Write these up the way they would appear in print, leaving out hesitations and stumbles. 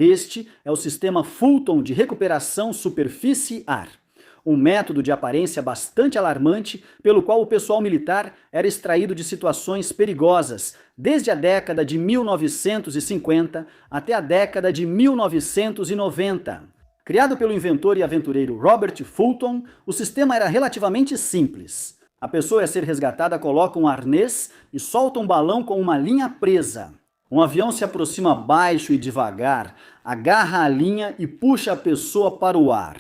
Este é o sistema Fulton de recuperação superfície-ar, um método de aparência bastante alarmante pelo qual o pessoal militar era extraído de situações perigosas desde a década de 1950 até a década de 1990. Criado pelo inventor e aventureiro Robert Fulton, o sistema era relativamente simples. A pessoa a ser resgatada coloca um arnês e solta um balão com uma linha presa. Um avião se aproxima baixo e devagar, agarra a linha e puxa a pessoa para o ar.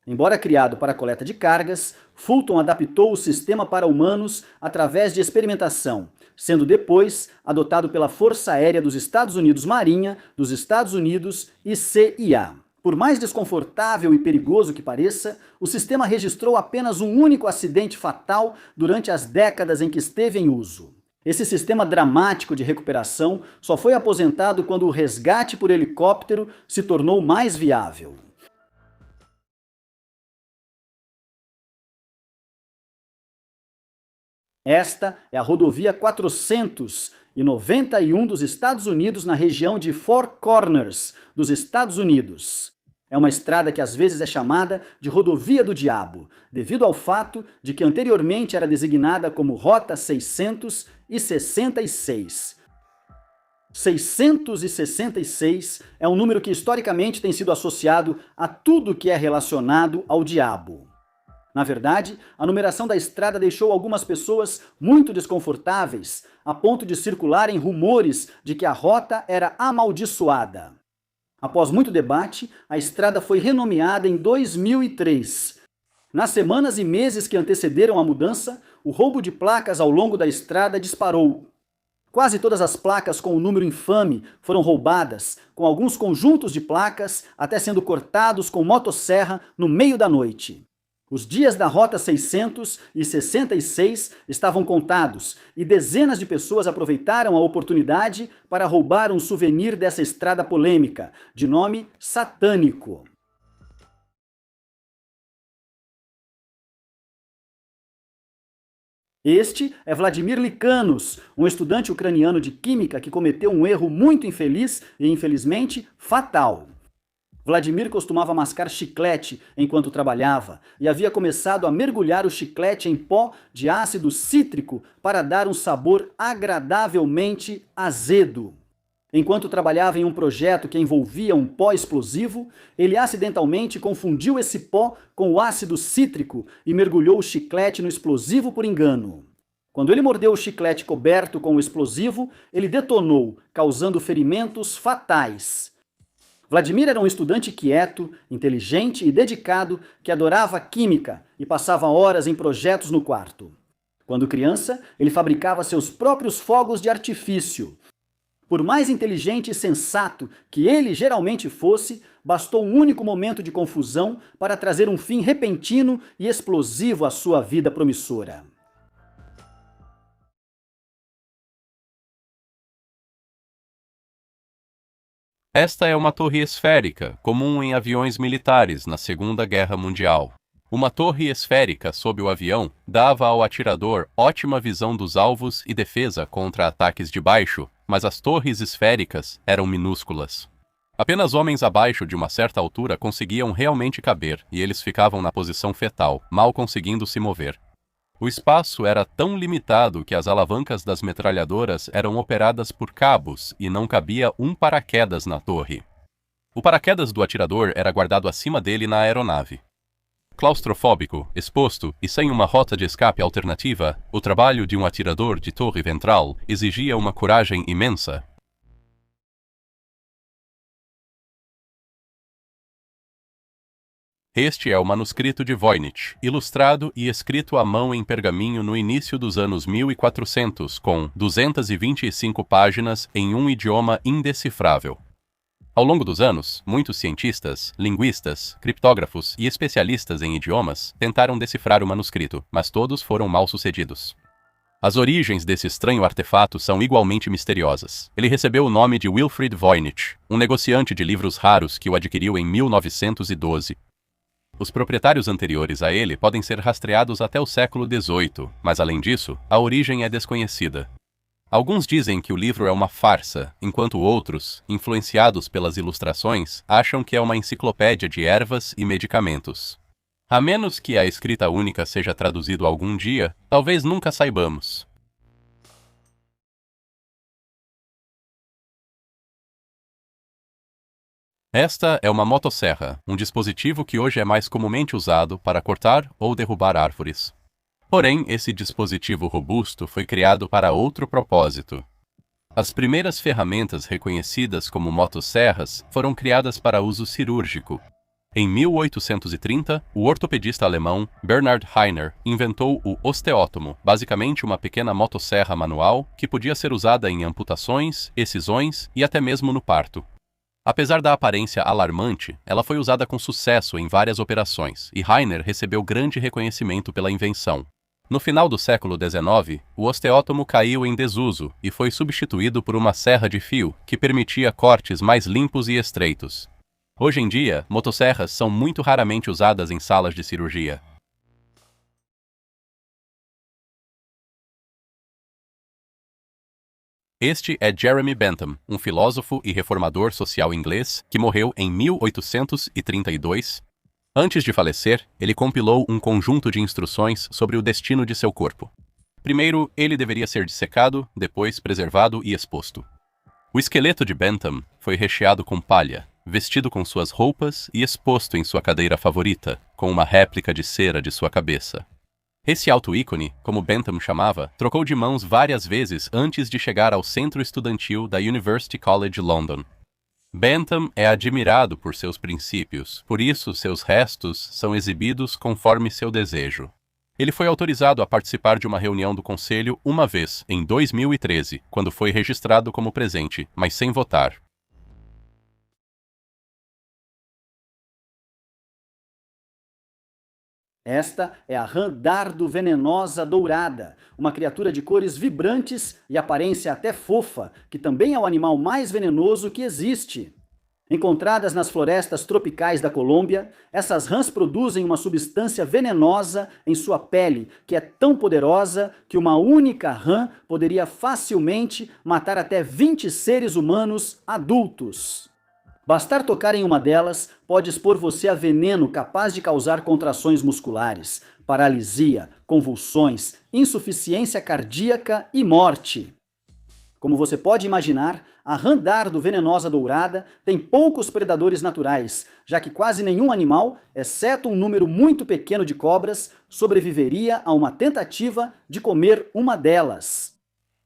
Embora criado para a coleta de cargas, Fulton adaptou o sistema para humanos através de experimentação, sendo depois adotado pela Força Aérea dos Estados Unidos Marinha, dos Estados Unidos e CIA. Por mais desconfortável e perigoso que pareça, o sistema registrou apenas um único acidente fatal durante as décadas em que esteve em uso. Esse sistema dramático de recuperação só foi aposentado quando o resgate por helicóptero se tornou mais viável. Esta é a rodovia 491 dos Estados Unidos, na região de Four Corners, dos Estados Unidos. É uma estrada que às vezes é chamada de Rodovia do Diabo, devido ao fato de que anteriormente era designada como Rota 666. 666 é um número que historicamente tem sido associado a tudo que é relacionado ao diabo. Na verdade, a numeração da estrada deixou algumas pessoas muito desconfortáveis, a ponto de circularem rumores de que a rota era amaldiçoada. Após muito debate, a estrada foi renomeada em 2003. Nas semanas e meses que antecederam a mudança, o roubo de placas ao longo da estrada disparou. Quase todas as placas com o número infame foram roubadas, com alguns conjuntos de placas até sendo cortados com motosserra no meio da noite. Os dias da Rota 666 estavam contados e dezenas de pessoas aproveitaram a oportunidade para roubar um souvenir dessa estrada polêmica, de nome satânico. Este é Vladimir Likanos, um estudante ucraniano de química que cometeu um erro muito infeliz e, infelizmente, fatal. Vladimir costumava mascar chiclete enquanto trabalhava e havia começado a mergulhar o chiclete em pó de ácido cítrico para dar um sabor agradavelmente azedo. Enquanto trabalhava em um projeto que envolvia um pó explosivo, ele acidentalmente confundiu esse pó com o ácido cítrico e mergulhou o chiclete no explosivo por engano. Quando ele mordeu o chiclete coberto com o explosivo, ele detonou, causando ferimentos fatais. Vladimir era um estudante quieto, inteligente e dedicado que adorava química e passava horas em projetos no quarto. Quando criança, ele fabricava seus próprios fogos de artifício. Por mais inteligente e sensato que ele geralmente fosse, bastou um único momento de confusão para trazer um fim repentino e explosivo à sua vida promissora. Esta é uma torre esférica, comum em aviões militares na Segunda Guerra Mundial. Uma torre esférica sob o avião dava ao atirador ótima visão dos alvos e defesa contra ataques de baixo, mas as torres esféricas eram minúsculas. Apenas homens abaixo de uma certa altura conseguiam realmente caber, e eles ficavam na posição fetal, mal conseguindo se mover. O espaço era tão limitado que as alavancas das metralhadoras eram operadas por cabos e não cabia um paraquedas na torre. O paraquedas do atirador era guardado acima dele na aeronave. Claustrofóbico, exposto e sem uma rota de escape alternativa, o trabalho de um atirador de torre ventral exigia uma coragem imensa. Este é o manuscrito de Voynich, ilustrado e escrito à mão em pergaminho no início dos anos 1400, com 225 páginas em um idioma indecifrável. Ao longo dos anos, muitos cientistas, linguistas, criptógrafos e especialistas em idiomas tentaram decifrar o manuscrito, mas todos foram mal-sucedidos. As origens desse estranho artefato são igualmente misteriosas. Ele recebeu o nome de Wilfrid Voynich, um negociante de livros raros que o adquiriu em 1912. Os proprietários anteriores a ele podem ser rastreados até o século XVIII, mas além disso, a origem é desconhecida. Alguns dizem que o livro é uma farsa, enquanto outros, influenciados pelas ilustrações, acham que é uma enciclopédia de ervas e medicamentos. A menos que a escrita única seja traduzida algum dia, talvez nunca saibamos. Esta é uma motosserra, um dispositivo que hoje é mais comumente usado para cortar ou derrubar árvores. Porém, esse dispositivo robusto foi criado para outro propósito. As primeiras ferramentas reconhecidas como motosserras foram criadas para uso cirúrgico. Em 1830, o ortopedista alemão Bernhard Heiner inventou o osteótomo, basicamente uma pequena motosserra manual que podia ser usada em amputações, excisões e até mesmo no parto. Apesar da aparência alarmante, ela foi usada com sucesso em várias operações, e Heiner recebeu grande reconhecimento pela invenção. No final do século XIX, o osteótomo caiu em desuso e foi substituído por uma serra de fio que permitia cortes mais limpos e estreitos. Hoje em dia, motosserras são muito raramente usadas em salas de cirurgia. Este é Jeremy Bentham, um filósofo e reformador social inglês que morreu em 1832. Antes de falecer, ele compilou um conjunto de instruções sobre o destino de seu corpo. Primeiro, ele deveria ser dissecado, depois preservado e exposto. O esqueleto de Bentham foi recheado com palha, vestido com suas roupas e exposto em sua cadeira favorita, com uma réplica de cera de sua cabeça. Esse auto-ícone, como Bentham chamava, trocou de mãos várias vezes antes de chegar ao centro estudantil da University College London. Bentham é admirado por seus princípios, por isso seus restos são exibidos conforme seu desejo. Ele foi autorizado a participar de uma reunião do conselho uma vez, em 2013, quando foi registrado como presente, mas sem votar. Esta é a rã dardo venenosa dourada, uma criatura de cores vibrantes e aparência até fofa, que também é o animal mais venenoso que existe. Encontradas nas florestas tropicais da Colômbia, essas rãs produzem uma substância venenosa em sua pele, que é tão poderosa que uma única rã poderia facilmente matar até 20 seres humanos adultos. Bastar tocar em uma delas pode expor você a veneno capaz de causar contrações musculares, paralisia, convulsões, insuficiência cardíaca e morte. Como você pode imaginar, a rã dardo venenosa dourada tem poucos predadores naturais, já que quase nenhum animal, exceto um número muito pequeno de cobras, sobreviveria a uma tentativa de comer uma delas.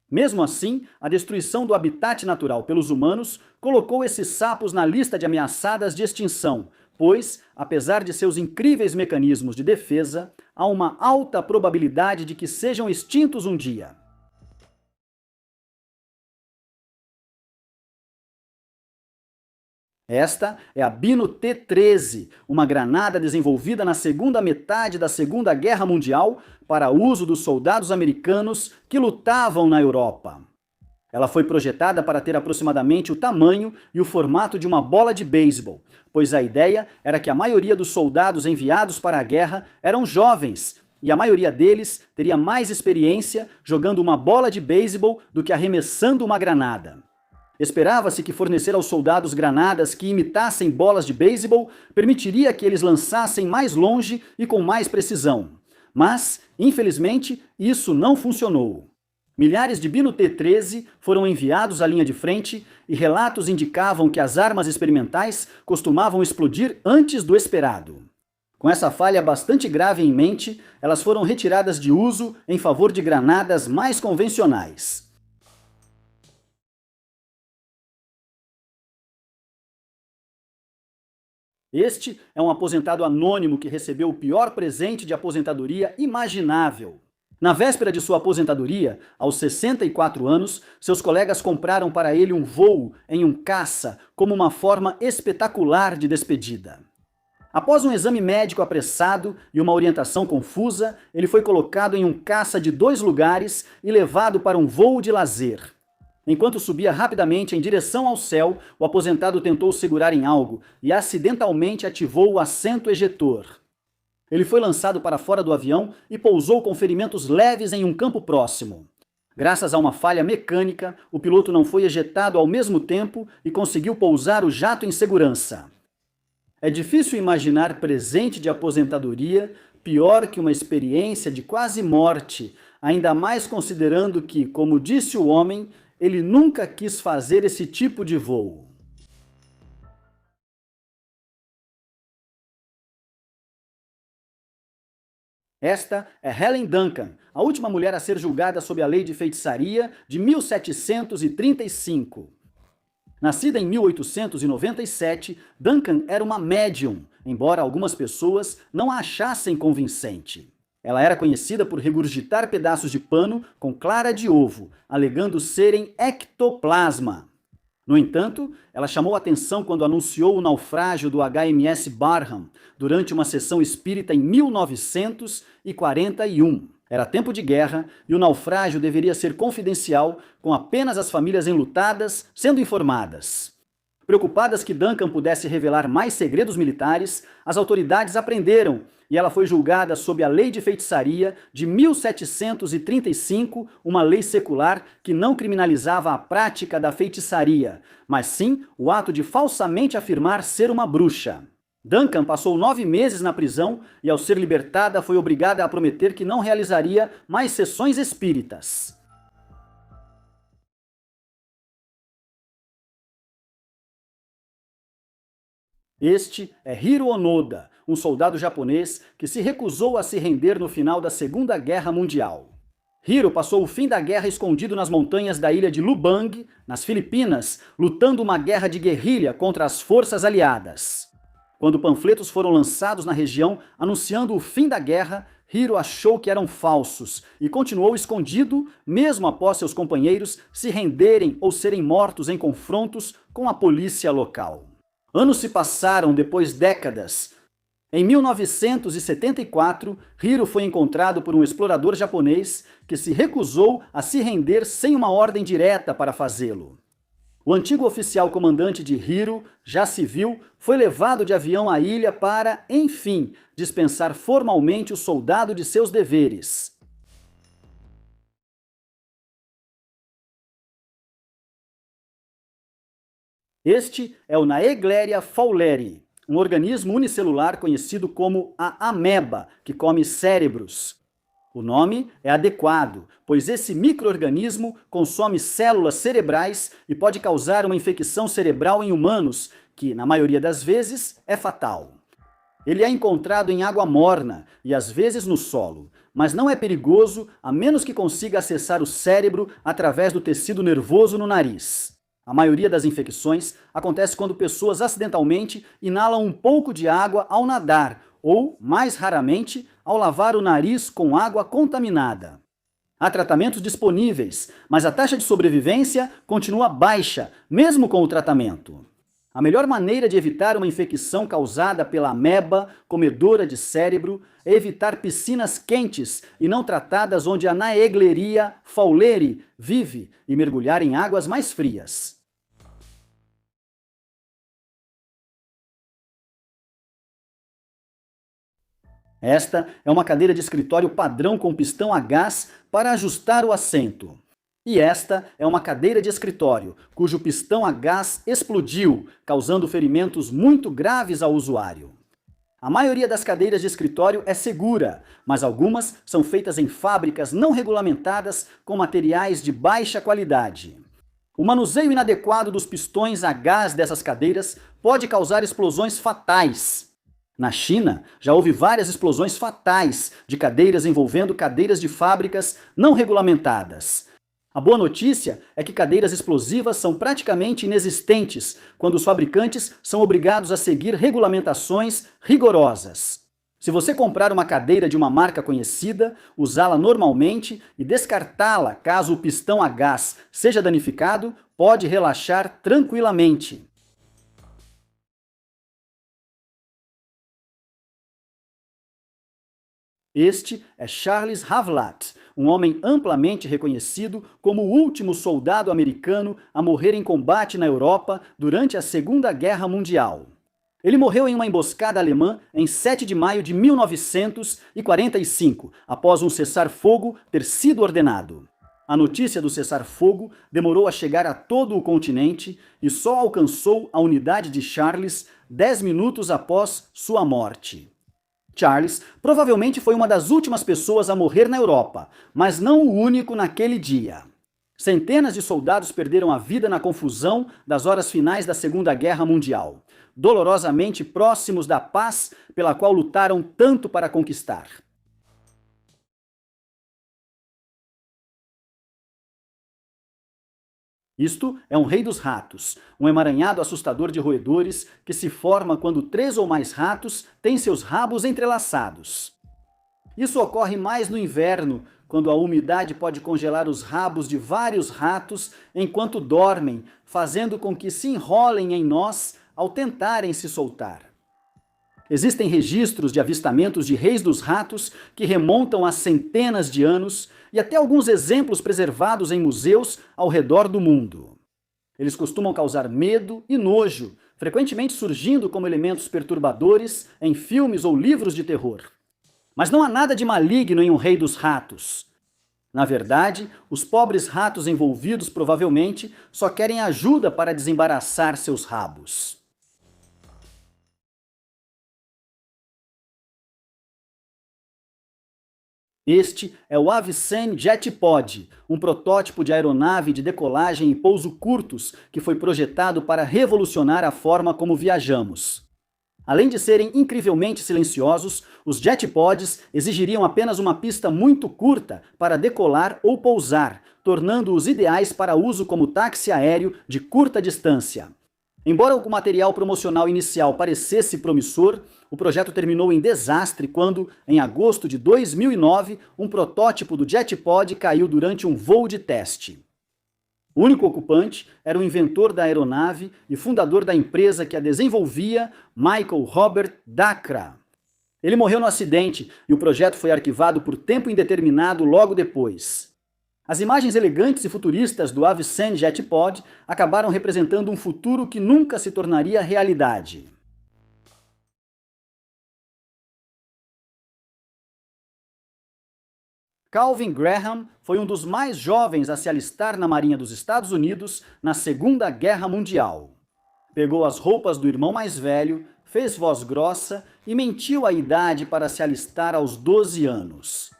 Mesmo assim, a destruição do habitat natural pelos humanos colocou esses sapos na lista de ameaçadas de extinção, pois, apesar de seus incríveis mecanismos de defesa, há uma alta probabilidade de que sejam extintos um dia. Esta é a Bino T-13, uma granada desenvolvida na segunda metade da Segunda Guerra Mundial para uso dos soldados americanos que lutavam na Europa. Ela foi projetada para ter aproximadamente o tamanho e o formato de uma bola de beisebol, pois a ideia era que a maioria dos soldados enviados para a guerra eram jovens, e a maioria deles teria mais experiência jogando uma bola de beisebol do que arremessando uma granada. Esperava-se que fornecer aos soldados granadas que imitassem bolas de beisebol permitiria que eles lançassem mais longe e com mais precisão. Mas, infelizmente, isso não funcionou. Milhares de Bino T-13 foram enviados à linha de frente e relatos indicavam que as armas experimentais costumavam explodir antes do esperado. Com essa falha bastante grave em mente, elas foram retiradas de uso em favor de granadas mais convencionais. Este é um aposentado anônimo que recebeu o pior presente de aposentadoria imaginável. Na véspera de sua aposentadoria, aos 64 anos, seus colegas compraram para ele um voo em um caça como uma forma espetacular de despedida. Após um exame médico apressado e uma orientação confusa, ele foi colocado em um caça de 2 lugares e levado para um voo de lazer. Enquanto subia rapidamente em direção ao céu, o aposentado tentou segurar em algo e acidentalmente ativou o assento ejetor. Ele foi lançado para fora do avião e pousou com ferimentos leves em um campo próximo. Graças a uma falha mecânica, o piloto não foi ejetado ao mesmo tempo e conseguiu pousar o jato em segurança. É difícil imaginar presente de aposentadoria pior que uma experiência de quase morte, ainda mais considerando que, como disse o homem, ele nunca quis fazer esse tipo de voo. Esta é Helen Duncan, a última mulher a ser julgada sob a Lei de Feitiçaria de 1735. Nascida em 1897, Duncan era uma médium, embora algumas pessoas não a achassem convincente. Ela era conhecida por regurgitar pedaços de pano com clara de ovo, alegando serem ectoplasma. No entanto, ela chamou atenção quando anunciou o naufrágio do HMS Barham durante uma sessão espírita em 1941. Era tempo de guerra e o naufrágio deveria ser confidencial, com apenas as famílias enlutadas sendo informadas. Preocupadas que Duncan pudesse revelar mais segredos militares, as autoridades a prenderam e ela foi julgada sob a Lei de Feitiçaria de 1735, uma lei secular que não criminalizava a prática da feitiçaria, mas sim o ato de falsamente afirmar ser uma bruxa. Duncan passou 9 meses na prisão e, ao ser libertada, foi obrigada a prometer que não realizaria mais sessões espíritas. Este é Hiro Onoda, um soldado japonês que se recusou a se render no final da Segunda Guerra Mundial. Hiro passou o fim da guerra escondido nas montanhas da ilha de Lubang, nas Filipinas, lutando uma guerra de guerrilha contra as forças aliadas. Quando panfletos foram lançados na região anunciando o fim da guerra, Hiro achou que eram falsos e continuou escondido, mesmo após seus companheiros se renderem ou serem mortos em confrontos com a polícia local. Anos se passaram depois décadas. Em 1974, Hiro foi encontrado por um explorador japonês que se recusou a se render sem uma ordem direta para fazê-lo. O antigo oficial comandante de Hiro, já civil, foi levado de avião à ilha para, enfim, dispensar formalmente o soldado de seus deveres. Este é o Naegleria fowleri, um organismo unicelular conhecido como a ameba, que come cérebros. O nome é adequado, pois esse micro-organismo consome células cerebrais e pode causar uma infecção cerebral em humanos, que, na maioria das vezes, é fatal. Ele é encontrado em água morna e às vezes no solo, mas não é perigoso a menos que consiga acessar o cérebro através do tecido nervoso no nariz. A maioria das infecções acontece quando pessoas acidentalmente inalam um pouco de água ao nadar ou, mais raramente, ao lavar o nariz com água contaminada. Há tratamentos disponíveis, mas a taxa de sobrevivência continua baixa, mesmo com o tratamento. A melhor maneira de evitar uma infecção causada pela ameba comedora de cérebro é evitar piscinas quentes e não tratadas onde a Naegleria fowleri vive e mergulhar em águas mais frias. Esta é uma cadeira de escritório padrão com pistão a gás para ajustar o assento. E esta é uma cadeira de escritório, cujo pistão a gás explodiu, causando ferimentos muito graves ao usuário. A maioria das cadeiras de escritório é segura, mas algumas são feitas em fábricas não regulamentadas com materiais de baixa qualidade. O manuseio inadequado dos pistões a gás dessas cadeiras pode causar explosões fatais. Na China, já houve várias explosões fatais de cadeiras envolvendo cadeiras de fábricas não regulamentadas. A boa notícia é que cadeiras explosivas são praticamente inexistentes quando os fabricantes são obrigados a seguir regulamentações rigorosas. Se você comprar uma cadeira de uma marca conhecida, usá-la normalmente e descartá-la caso o pistão a gás seja danificado, pode relaxar tranquilamente. Este é Charles Havlat, um homem amplamente reconhecido como o último soldado americano a morrer em combate na Europa durante a Segunda Guerra Mundial. Ele morreu em uma emboscada alemã em 7 de maio de 1945, após um cessar-fogo ter sido ordenado. A notícia do cessar-fogo demorou a chegar a todo o continente e só alcançou a unidade de Charles 10 minutos após sua morte. Charles provavelmente foi uma das últimas pessoas a morrer na Europa, mas não o único naquele dia. Centenas de soldados perderam a vida na confusão das horas finais da Segunda Guerra Mundial, dolorosamente próximos da paz pela qual lutaram tanto para conquistar. Isto é um rei dos ratos, um emaranhado assustador de roedores que se forma quando 3 ou mais ratos têm seus rabos entrelaçados. Isso ocorre mais no inverno, quando a umidade pode congelar os rabos de vários ratos enquanto dormem, fazendo com que se enrolem em nós ao tentarem se soltar. Existem registros de avistamentos de reis dos ratos que remontam a centenas de anos e até alguns exemplos preservados em museus ao redor do mundo. Eles costumam causar medo e nojo, frequentemente surgindo como elementos perturbadores em filmes ou livros de terror. Mas não há nada de maligno em um rei dos ratos. Na verdade, os pobres ratos envolvidos provavelmente só querem ajuda para desembaraçar seus rabos. Este é o Avicenne Jetpod, um protótipo de aeronave de decolagem e pouso curtos que foi projetado para revolucionar a forma como viajamos. Além de serem incrivelmente silenciosos, os jetpods exigiriam apenas uma pista muito curta para decolar ou pousar, tornando-os ideais para uso como táxi aéreo de curta distância. Embora o material promocional inicial parecesse promissor, o projeto terminou em desastre quando, em agosto de 2009, um protótipo do Jetpod caiu durante um voo de teste. O único ocupante era o inventor da aeronave e fundador da empresa que a desenvolvia, Michael Robert Dacra. Ele morreu no acidente e o projeto foi arquivado por tempo indeterminado logo depois. As imagens elegantes e futuristas do Avicenne Jetpod acabaram representando um futuro que nunca se tornaria realidade. Calvin Graham foi um dos mais jovens a se alistar na Marinha dos Estados Unidos na Segunda Guerra Mundial. Pegou as roupas do irmão mais velho, fez voz grossa e mentiu a idade para se alistar aos 12 anos.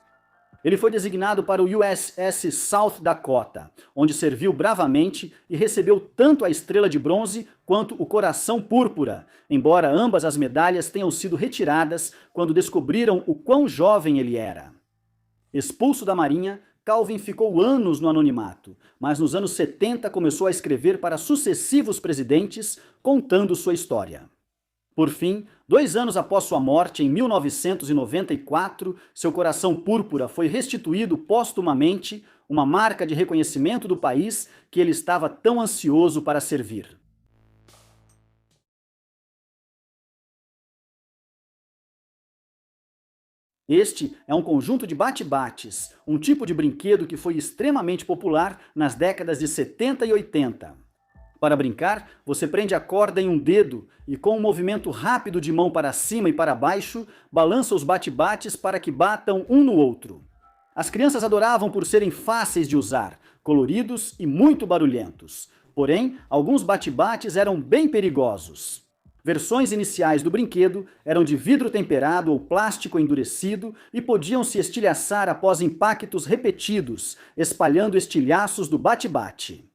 Ele foi designado para o USS South Dakota, onde serviu bravamente e recebeu tanto a Estrela de Bronze quanto o Coração Púrpura, embora ambas as medalhas tenham sido retiradas quando descobriram o quão jovem ele era. Expulso da Marinha, Calvin ficou anos no anonimato, mas nos anos 70 começou a escrever para sucessivos presidentes, contando sua história. Por fim, 2 anos após sua morte, em 1994, seu Coração Púrpura foi restituído póstumamente, uma marca de reconhecimento do país que ele estava tão ansioso para servir. Este é um conjunto de bate-bates, um tipo de brinquedo que foi extremamente popular nas décadas de 70 e 80. Para brincar, você prende a corda em um dedo e, com um movimento rápido de mão para cima e para baixo, balança os bate-bates para que batam um no outro. As crianças adoravam por serem fáceis de usar, coloridos e muito barulhentos. Porém, alguns bate-bates eram bem perigosos. Versões iniciais do brinquedo eram de vidro temperado ou plástico endurecido e podiam se estilhaçar após impactos repetidos, espalhando estilhaços do bate-bate.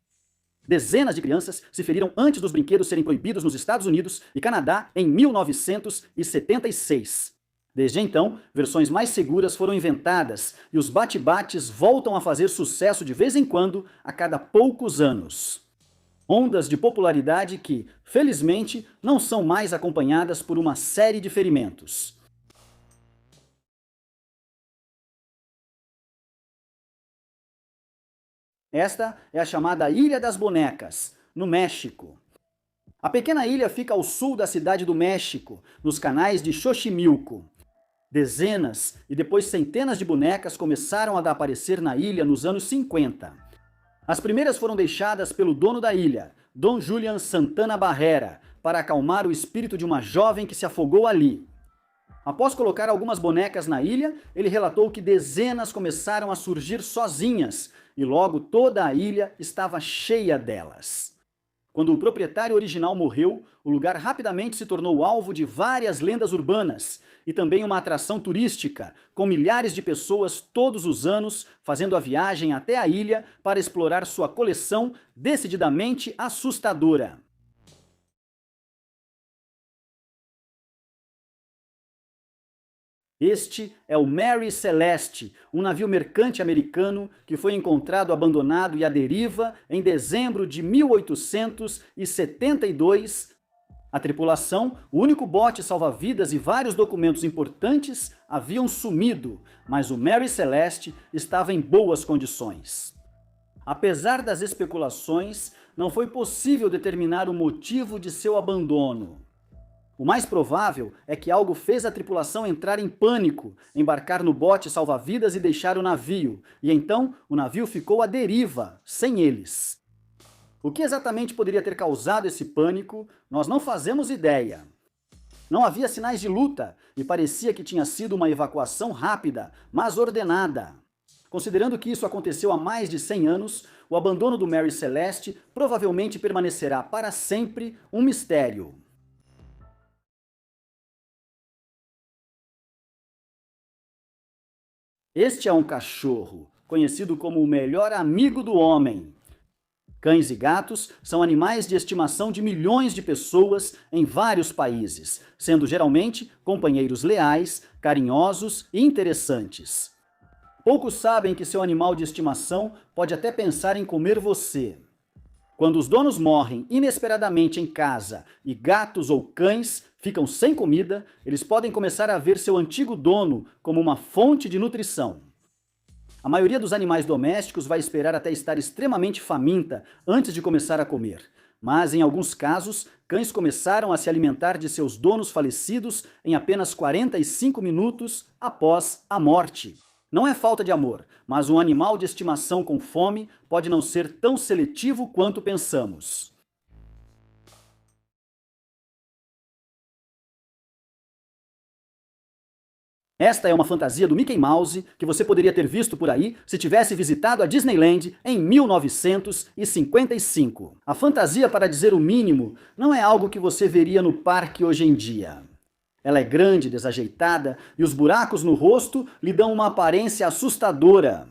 Dezenas de crianças se feriram antes dos brinquedos serem proibidos nos Estados Unidos e Canadá em 1976. Desde então, versões mais seguras foram inventadas e os bate-bates voltam a fazer sucesso de vez em quando, a cada poucos anos. Ondas de popularidade que, felizmente, não são mais acompanhadas por uma série de ferimentos. Esta é a chamada Ilha das Bonecas, no México. A pequena ilha fica ao sul da cidade do México, nos canais de Xochimilco. Dezenas e depois centenas de bonecas começaram a aparecer na ilha nos anos 50. As primeiras foram deixadas pelo dono da ilha, Dom Julian Santana Barrera, para acalmar o espírito de uma jovem que se afogou ali. Após colocar algumas bonecas na ilha, ele relatou que dezenas começaram a surgir sozinhas, e logo toda a ilha estava cheia delas. Quando o proprietário original morreu, o lugar rapidamente se tornou alvo de várias lendas urbanas e também uma atração turística, com milhares de pessoas todos os anos fazendo a viagem até a ilha para explorar sua coleção decididamente assustadora. Este é o Mary Celeste, um navio mercante americano que foi encontrado abandonado e à deriva em dezembro de 1872. A tripulação, o único bote salva-vidas e vários documentos importantes haviam sumido, mas o Mary Celeste estava em boas condições. Apesar das especulações, não foi possível determinar o motivo de seu abandono. O mais provável é que algo fez a tripulação entrar em pânico, embarcar no bote salva-vidas e deixar o navio, e então o navio ficou à deriva, sem eles. O que exatamente poderia ter causado esse pânico, nós não fazemos ideia. Não havia sinais de luta e parecia que tinha sido uma evacuação rápida, mas ordenada. Considerando que isso aconteceu há mais de 100 anos, o abandono do Mary Celeste provavelmente permanecerá para sempre um mistério. Este é um cachorro, conhecido como o melhor amigo do homem. Cães e gatos são animais de estimação de milhões de pessoas em vários países, sendo geralmente companheiros leais, carinhosos e interessantes. Poucos sabem que seu animal de estimação pode até pensar em comer você. Quando os donos morrem inesperadamente em casa e gatos ou cães ficam sem comida, eles podem começar a ver seu antigo dono como uma fonte de nutrição. A maioria dos animais domésticos vai esperar até estar extremamente faminta antes de começar a comer. Mas, em alguns casos, cães começaram a se alimentar de seus donos falecidos em apenas 45 minutos após a morte. Não é falta de amor, mas um animal de estimação com fome pode não ser tão seletivo quanto pensamos. Esta é uma fantasia do Mickey Mouse que você poderia ter visto por aí se tivesse visitado a Disneyland em 1955. A fantasia, para dizer o mínimo, não é algo que você veria no parque hoje em dia. Ela é grande, desajeitada e os buracos no rosto lhe dão uma aparência assustadora.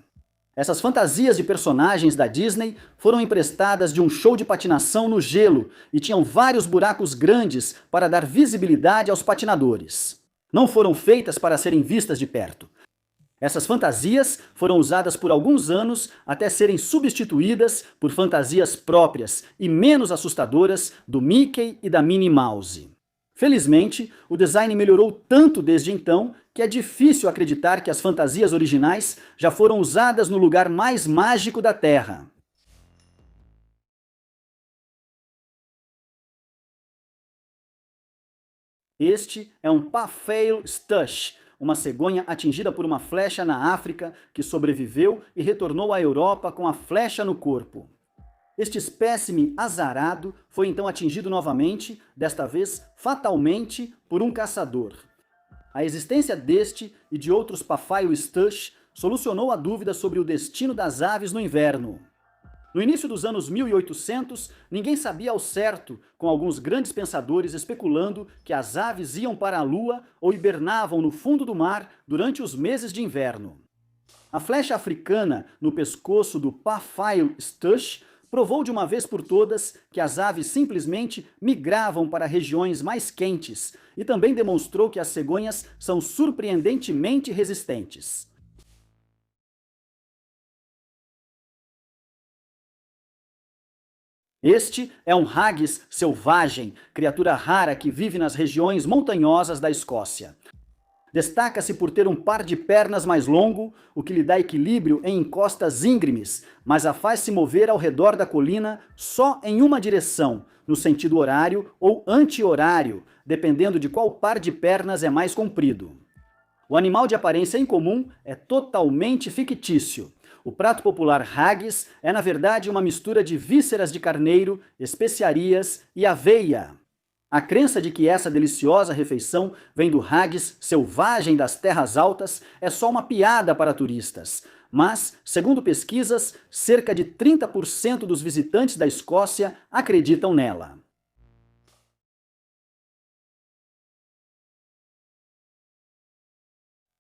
Essas fantasias de personagens da Disney foram emprestadas de um show de patinação no gelo e tinham vários buracos grandes para dar visibilidade aos patinadores. Não foram feitas para serem vistas de perto. Essas fantasias foram usadas por alguns anos até serem substituídas por fantasias próprias e menos assustadoras do Mickey e da Minnie Mouse. Felizmente, o design melhorou tanto desde então que é difícil acreditar que as fantasias originais já foram usadas no lugar mais mágico da Terra. Este é um Puffalo Stush, uma cegonha atingida por uma flecha na África que sobreviveu e retornou à Europa com a flecha no corpo. Este espécime azarado foi então atingido novamente, desta vez fatalmente, por um caçador. A existência deste e de outros Puffalo Stush solucionou a dúvida sobre o destino das aves no inverno. No início dos anos 1800, ninguém sabia ao certo, com alguns grandes pensadores especulando que as aves iam para a Lua ou hibernavam no fundo do mar durante os meses de inverno. A flecha africana no pescoço do Puffalo Stush provou de uma vez por todas que as aves simplesmente migravam para regiões mais quentes e também demonstrou que as cegonhas são surpreendentemente resistentes. Este é um haggis selvagem, criatura rara que vive nas regiões montanhosas da Escócia. Destaca-se por ter um par de pernas mais longo, o que lhe dá equilíbrio em encostas íngremes, mas a faz se mover ao redor da colina só em uma direção, no sentido horário ou anti-horário, dependendo de qual par de pernas é mais comprido. O animal de aparência incomum é totalmente fictício. O prato popular haggis é, na verdade, uma mistura de vísceras de carneiro, especiarias e aveia. A crença de que essa deliciosa refeição vem do haggis selvagem das terras altas é só uma piada para turistas, mas, segundo pesquisas, cerca de 30% dos visitantes da Escócia acreditam nela.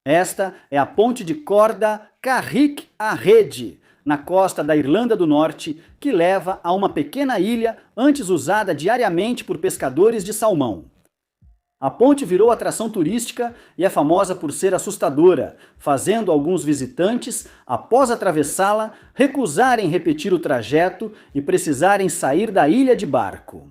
Esta é a ponte de corda Carrick a Rede, na costa da Irlanda do Norte, que leva a uma pequena ilha antes usada diariamente por pescadores de salmão. A ponte virou atração turística e é famosa por ser assustadora, fazendo alguns visitantes, após atravessá-la, recusarem repetir o trajeto e precisarem sair da ilha de barco.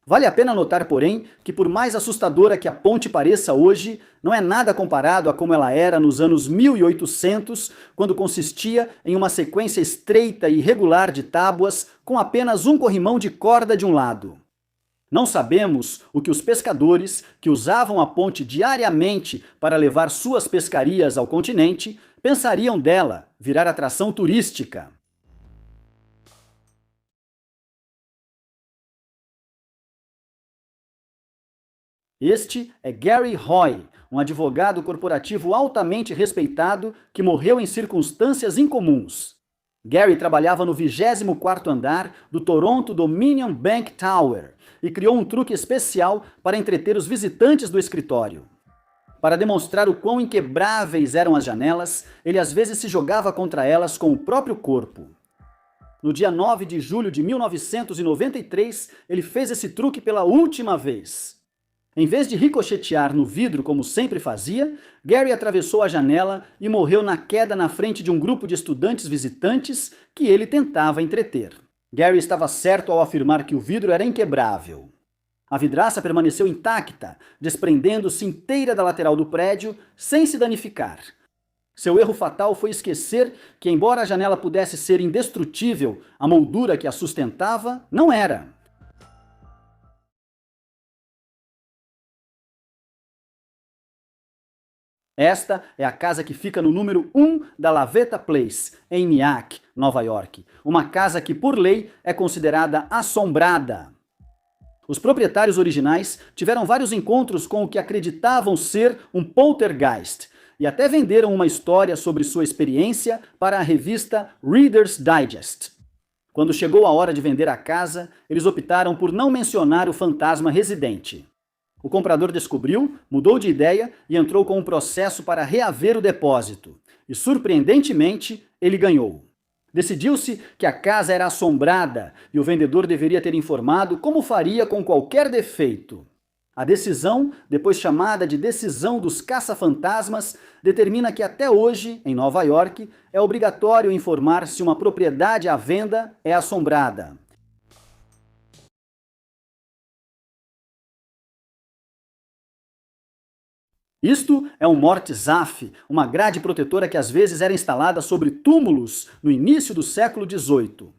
Vale a pena notar, porém, que por mais assustadora que a ponte pareça hoje, não é nada comparado a como ela era nos anos 1800, quando consistia em uma sequência estreita e irregular de tábuas com apenas um corrimão de corda de um lado. Não sabemos o que os pescadores, que usavam a ponte diariamente para levar suas pescarias ao continente, pensariam dela virar atração turística. Este é Gary Hoy, um advogado corporativo altamente respeitado que morreu em circunstâncias incomuns. Gary trabalhava no 24º andar do Toronto Dominion Bank Tower e criou um truque especial para entreter os visitantes do escritório. Para demonstrar o quão inquebráveis eram as janelas, ele às vezes se jogava contra elas com o próprio corpo. No dia 9 de julho de 1993, ele fez esse truque pela última vez. Em vez de ricochetear no vidro como sempre fazia, Gary atravessou a janela e morreu na queda na frente de um grupo de estudantes visitantes que ele tentava entreter. Gary estava certo ao afirmar que o vidro era inquebrável. A vidraça permaneceu intacta, desprendendo-se inteira da lateral do prédio, sem se danificar. Seu erro fatal foi esquecer que, embora a janela pudesse ser indestrutível, a moldura que a sustentava não era. Esta é a casa que fica no número 1 da Lavetta Place, em Nyack, Nova York. Uma casa que, por lei, é considerada assombrada. Os proprietários originais tiveram vários encontros com o que acreditavam ser um poltergeist e até venderam uma história sobre sua experiência para a revista Reader's Digest. Quando chegou a hora de vender a casa, eles optaram por não mencionar o fantasma residente. O comprador descobriu, mudou de ideia e entrou com um processo para reaver o depósito. E, surpreendentemente, ele ganhou. Decidiu-se que a casa era assombrada e o vendedor deveria ter informado como faria com qualquer defeito. A decisão, depois chamada de decisão dos caça-fantasmas, determina que até hoje, em Nova York, é obrigatório informar se uma propriedade à venda é assombrada. Isto é um morte-zaf, uma grade protetora que às vezes era instalada sobre túmulos no início do século XVIII.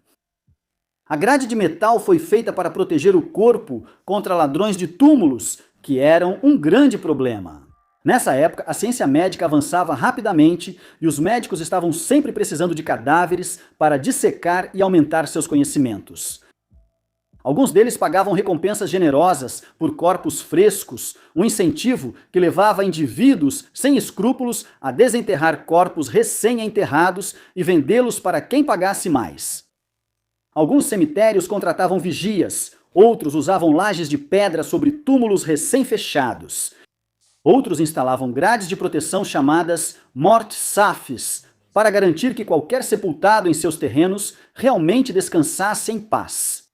A grade de metal foi feita para proteger o corpo contra ladrões de túmulos, que eram um grande problema. Nessa época, a ciência médica avançava rapidamente e os médicos estavam sempre precisando de cadáveres para dissecar e aumentar seus conhecimentos. Alguns deles pagavam recompensas generosas por corpos frescos, um incentivo que levava indivíduos sem escrúpulos a desenterrar corpos recém-enterrados e vendê-los para quem pagasse mais. Alguns cemitérios contratavam vigias, outros usavam lajes de pedra sobre túmulos recém-fechados. Outros instalavam grades de proteção chamadas morte-zafs, para garantir que qualquer sepultado em seus terrenos realmente descansasse em paz.